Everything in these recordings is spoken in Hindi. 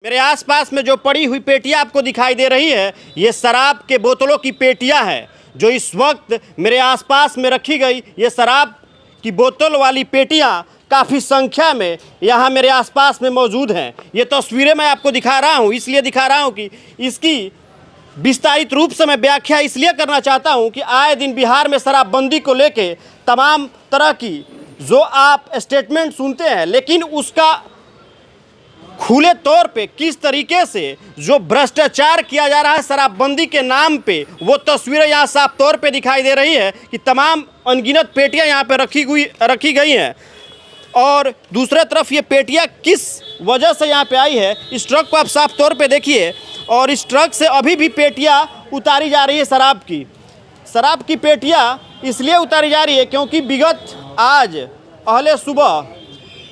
मेरे आसपास में जो पड़ी हुई पेटियां आपको दिखाई दे रही है, ये शराब के बोतलों की पेटियां हैं जो इस वक्त मेरे आसपास में रखी गई। ये शराब की बोतल वाली पेटियां काफ़ी संख्या में यहाँ मेरे आसपास में मौजूद हैं। ये तस्वीरें मैं आपको दिखा रहा हूँ, इसलिए दिखा रहा हूँ कि इसकी विस्तारित रूप से मैं व्याख्या इसलिए करना चाहता हूँ कि आए दिन बिहार में शराबबंदी को लेके तमाम तरह की जो आप स्टेटमेंट सुनते हैं, लेकिन उसका खुले तौर पे किस तरीके से जो भ्रष्टाचार किया जा रहा है शराबबंदी के नाम पे, वो तस्वीरें यहाँ साफ तौर पे दिखाई दे रही है कि तमाम अनगिनत पेटियाँ यहाँ पे रखी गई हैं। और दूसरे तरफ ये पेटियाँ किस वजह से यहाँ पे आई है, इस ट्रक को आप साफ तौर पे देखिए। और इस ट्रक से अभी भी पेटियाँ उतारी जा रही है शराब की पेटियाँ इसलिए उतारी जा रही है क्योंकि विगत आज पहले सुबह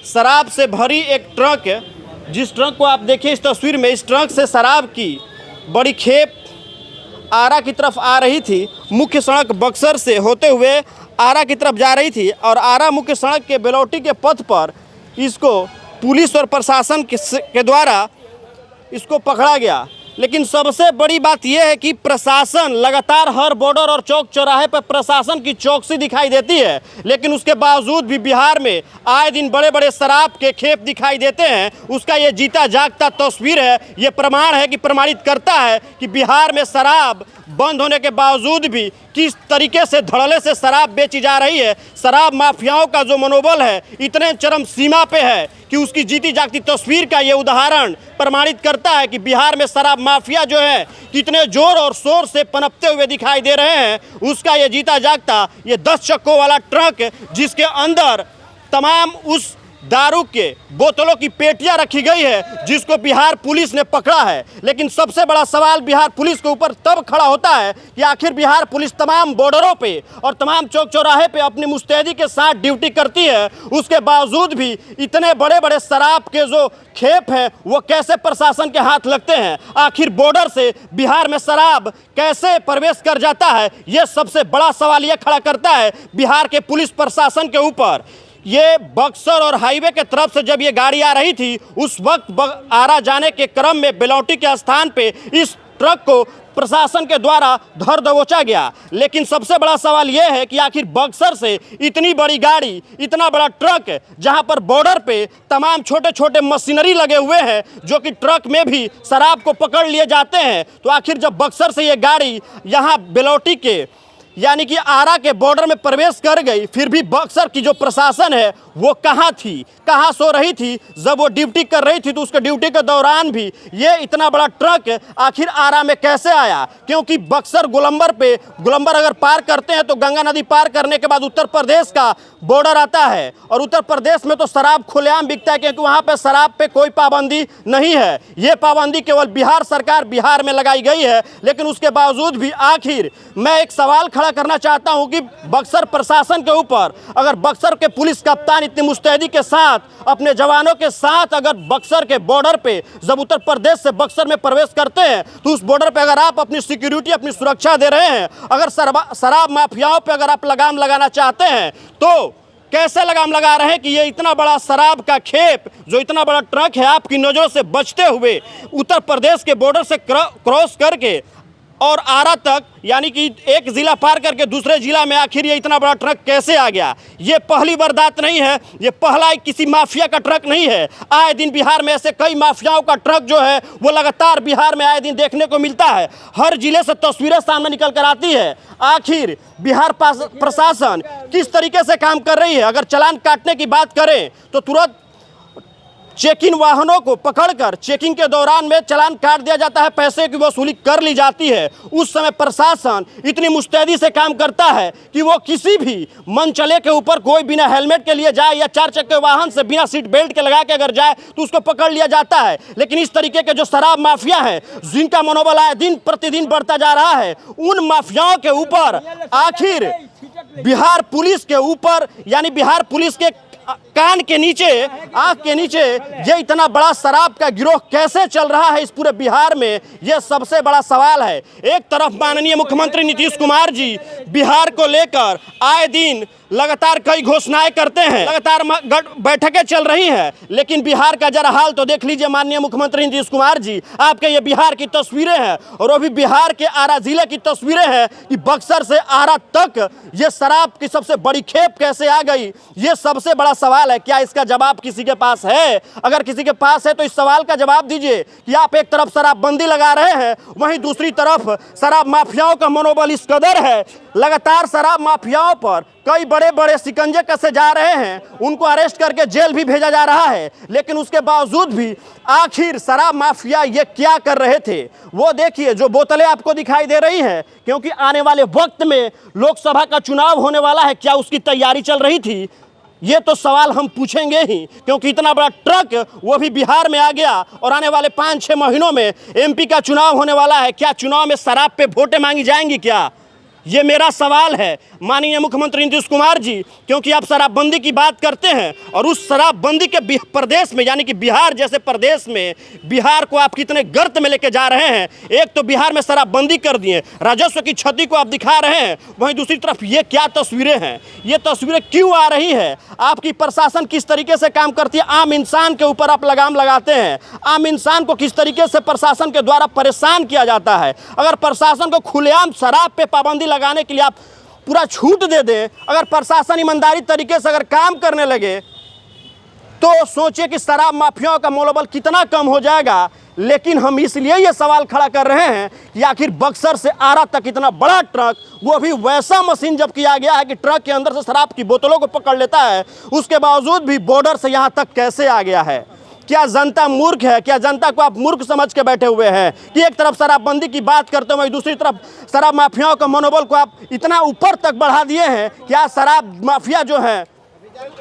शराब से भरी एक ट्रक, जिस ट्रक को आप देखिए इस तस्वीर में, इस ट्रक से शराब की बड़ी खेप आरा की तरफ आ रही थी। मुख्य सड़क बक्सर से होते हुए आरा की तरफ जा रही थी और आरा मुख्य सड़क के बेलौटी के पथ पर इसको पुलिस और प्रशासन के द्वारा इसको पकड़ा गया। लेकिन सबसे बड़ी बात यह है कि प्रशासन लगातार हर बॉर्डर और चौक चौराहे पर प्रशासन की चौकसी दिखाई देती है, लेकिन उसके बावजूद भी बिहार में आए दिन बड़े बड़े शराब के खेप दिखाई देते हैं। उसका ये जीता जागता तस्वीर है, ये प्रमाण है कि प्रमाणित करता है कि बिहार में शराब बंद होने के बावजूद भी किस तरीके से धड़ल्ले से शराब बेची जा रही है। शराब माफियाओं का जो मनोबल है इतने चरम सीमा पे है कि उसकी जीती जागती तस्वीर का ये उदाहरण प्रमाणित करता है कि बिहार में शराब माफिया जो है कितने जोर और शोर से पनपते हुए दिखाई दे रहे हैं। उसका ये जीता जागता ये 10 चक्कों वाला ट्रक, जिसके अंदर तमाम उस दारू के बोतलों की पेटियां रखी गई है, जिसको बिहार पुलिस ने पकड़ा है। लेकिन सबसे बड़ा सवाल बिहार पुलिस के ऊपर तब खड़ा होता है कि आखिर बिहार पुलिस तमाम बॉर्डरों पे और तमाम चौक चौराहे पे अपनी मुस्तैदी के साथ ड्यूटी करती है, उसके बावजूद भी इतने बड़े बड़े शराब के जो खेप हैं वो कैसे प्रशासन के हाथ लगते हैं। आखिर बॉर्डर से बिहार में शराब कैसे प्रवेश कर जाता है, ये सबसे बड़ा सवाल ये खड़ा करता है बिहार के पुलिस प्रशासन के ऊपर। ये बक्सर और हाईवे के तरफ से जब ये गाड़ी आ रही थी, उस वक्त आरा जाने के क्रम में बेलौटी के स्थान पे इस ट्रक को प्रशासन के द्वारा धर दबोचा गया। लेकिन सबसे बड़ा सवाल यह है कि आखिर बक्सर से इतनी बड़ी गाड़ी, इतना बड़ा ट्रक, जहां पर बॉर्डर पे तमाम छोटे छोटे मशीनरी लगे हुए हैं जो कि ट्रक में भी शराब को पकड़ लिए जाते हैं, तो आखिर जब बक्सर से ये गाड़ी यहाँ बेलौटी के यानी कि आरा के बॉर्डर में प्रवेश कर गई, फिर भी बक्सर की जो प्रशासन है वो कहाँ थी, कहाँ सो रही थी। जब वो ड्यूटी कर रही थी तो उसके ड्यूटी के दौरान भी ये इतना बड़ा ट्रक आखिर आरा में कैसे आया, क्योंकि बक्सर गोलंबर अगर पार करते हैं तो गंगा नदी पार करने के बाद उत्तर प्रदेश का बॉर्डर आता है और उत्तर प्रदेश में तो शराब खुलेआम बिकता है, क्योंकि वहाँ पर शराब पे कोई पाबंदी नहीं है। ये पाबंदी केवल बिहार सरकार बिहार में लगाई गई है। लेकिन उसके बावजूद भी आखिर मैं एक सवाल खड़ा करना चाहता हूं कि बक्सर प्रशासन के ऊपर, अगर बक्सर के पुलिस कप्तान इतनी मुस्तैदी के साथ अपने जवानों के साथ अगर बक्सर के बॉर्डर पे जब उत्तर प्रदेश से बक्सर में प्रवेश करते हैं, तो उस बॉर्डर पे अगर आप अपनी सिक्योरिटी, अपनी सुरक्षा दे रहे हैं, अगर शराब माफियाओं पे अगर आप लगाम लगाना चाहते हैं, तो कैसे लगाम लगा रहे हैं कि ये इतना बड़ा शराब का खेप, जो इतना बड़ा ट्रक है, आपकी नज़रों से बचते हुए उत्तर प्रदेश के बॉर्डर से क्रॉस करके और आरा तक, यानी कि एक ज़िला पार करके दूसरे ज़िला में आखिर ये इतना बड़ा ट्रक कैसे आ गया। ये पहली वारदात नहीं है, ये पहला किसी माफिया का ट्रक नहीं है। आए दिन बिहार में ऐसे कई माफियाओं का ट्रक जो है वो लगातार बिहार में आए दिन देखने को मिलता है। हर जिले से तस्वीरें सामने निकल कर आती है। आखिर बिहार प्रशासन किस तरीके से काम कर रही है। अगर चालान काटने की बात करें तो तुरंत चेकिंग वाहनों को पकड़कर चेकिंग के दौरान में चालान काट दिया जाता है, पैसे की वसूली कर ली जाती है। उस समय प्रशासन इतनी मुस्तैदी से काम करता है कि वो किसी भी मनचले के ऊपर कोई बिना हेलमेट के लिए जाए या 4 चक्के वाहन से बिना सीट बेल्ट के लगा के अगर जाए तो उसको पकड़ लिया जाता है। लेकिन इस तरीके के जो शराब माफिया है, जिनका मनोबल आए दिन प्रतिदिन बढ़ता जा रहा है, उन माफियाओं के ऊपर आखिर बिहार पुलिस के ऊपर, यानी बिहार पुलिस के कान के नीचे, आंख के नीचे ये इतना बड़ा शराब का गिरोह कैसे चल रहा है इस पूरे बिहार में, ये सबसे बड़ा सवाल है। एक तरफ माननीय मुख्यमंत्री नीतीश कुमार जी बिहार को लेकर आए दिन लगातार कई घोषणाएं करते हैं, लगातार बैठकें चल रही हैं, लेकिन बिहार का जरा हाल तो देख लीजिए माननीय मुख्यमंत्री नीतीश कुमार जी। आपके ये बिहार की तस्वीरें हैं और वो भी बिहार के आरा जिले की तस्वीरें हैं कि बक्सर से आरा तक ये शराब की सबसे बड़ी खेप कैसे आ गई, ये सबसे बड़ा सवाल है। क्या इसका जवाब किसी के पास है? अगर किसी के पास है तो इस सवाल का जवाब दीजिए कि आप एक तरफ शराबबंदी लगा रहे हैं, वहीं दूसरी तरफ शराब माफियाओं का मनोबल इस कदर है, लगातार शराब माफियाओं पर कई बड़े बड़े शिकंजे कसे जा रहे हैं, उनको अरेस्ट करके जेल भी भेजा जा रहा है। लेकिन उसके बावजूद भी आखिर शराब माफिया ये क्या कर रहे थे? वो देखिए, जो बोतलें आपको दिखाई दे रही हैं, क्योंकि आने वाले वक्त में लोकसभा का चुनाव होने वाला है, क्या उसकी तैयारी चल रही थी? ये तो सवाल हम पूछेंगे ही, क्योंकि इतना बड़ा ट्रक वो भी बिहार में आ गया और आने वाले 5-6 महीनों में एमपी का चुनाव होने वाला है। क्या चुनाव में शराब पे वोटें मांगी जाएंगी क्या? ये मेरा सवाल है माननीय मुख्यमंत्री नीतीश कुमार जी, क्योंकि आप शराबबंदी की बात करते हैं और उस शराबबंदी के प्रदेश में, यानी कि बिहार जैसे प्रदेश में, बिहार को आप कितने गर्त में लेके जा रहे हैं। एक तो बिहार में शराबबंदी कर दिए, राजस्व की क्षति को आप दिखा रहे हैं, वहीं दूसरी तरफ ये क्या तस्वीरें हैं? ये तस्वीरें क्यों आ रही है? आपकी प्रशासन किस तरीके से काम करती है? आम इंसान के ऊपर आप लगाम लगाते हैं, आम इंसान को किस तरीके से प्रशासन के द्वारा परेशान किया जाता है। अगर प्रशासन को खुलेआम शराब पे पाबंदी लगाने के लिए आप पूरा छूट दे दें, अगर प्रशासन ईमानदारी तरीके से अगर काम करने लगे, तो सोचिए कि शराब माफियाओं का मनोबल कितना कम हो जाएगा। लेकिन हम इसलिए ये सवाल खड़ा कर रहे हैं कि आखिर बक्सर से आरा तक इतना बड़ा ट्रक, वो भी वैसा मशीन जब किया गया है कि ट्रक के अंदर से शराब की बोतलों को पकड़ लेता है, उसके बावजूद भी बॉर्डर से यहाँ तक कैसे आ गया है? क्या जनता मूर्ख है? क्या जनता को आप मूर्ख समझ के बैठे हुए हैं कि एक तरफ शराबबंदी की बात करते हुए दूसरी तरफ शराब माफियाओं का मनोबल को आप इतना ऊपर तक बढ़ा दिए हैं? क्या शराब माफिया जो है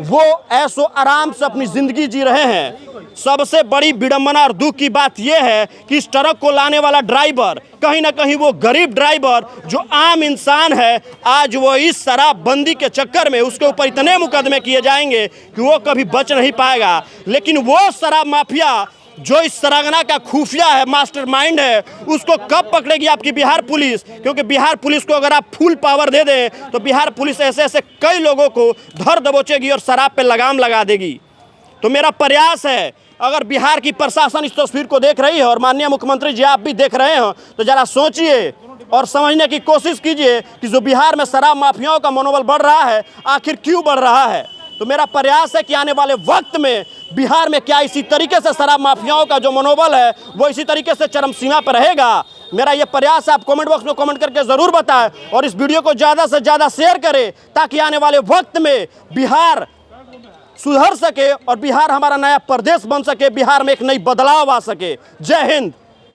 वो ऐसो आराम से अपनी जिंदगी जी रहे हैं? सबसे बड़ी विडंबना और दुख की बात यह है कि इस ट्रक को लाने वाला ड्राइवर कहीं ना कहीं वो गरीब ड्राइवर जो आम इंसान है, आज वो इस शराबबंदी के चक्कर में उसके ऊपर इतने मुकदमे किए जाएंगे कि वो कभी बच नहीं पाएगा। लेकिन वो शराब माफिया जो इस सरगना का खुफिया है, मास्टरमाइंड है, उसको कब पकड़ेगी आपकी बिहार पुलिस? क्योंकि बिहार पुलिस को अगर आप फुल पावर दे दें तो बिहार पुलिस ऐसे ऐसे कई लोगों को धर दबोचेगी और शराब पे लगाम लगा देगी। तो मेरा प्रयास है, अगर बिहार की प्रशासन इस तस्वीर को देख रही है और माननीय मुख्यमंत्री जी आप भी देख रहे हो, तो जरा सोचिए और समझने की कोशिश कीजिए कि जो बिहार में शराब माफियाओं का मनोबल बढ़ रहा है, आखिर क्यों बढ़ रहा है। तो मेरा प्रयास है कि आने वाले वक्त में बिहार में क्या इसी तरीके से शराब माफियाओं का जो मनोबल है वो इसी तरीके से चरम सीमा पर रहेगा। मेरा ये प्रयास है, आप कमेंट बॉक्स में कमेंट करके ज़रूर बताएं और इस वीडियो को ज़्यादा से ज़्यादा शेयर करें, ताकि आने वाले वक्त में बिहार सुधर सके और बिहार हमारा नया प्रदेश बन सके, बिहार में एक नई बदलाव आ सके। जय हिंद।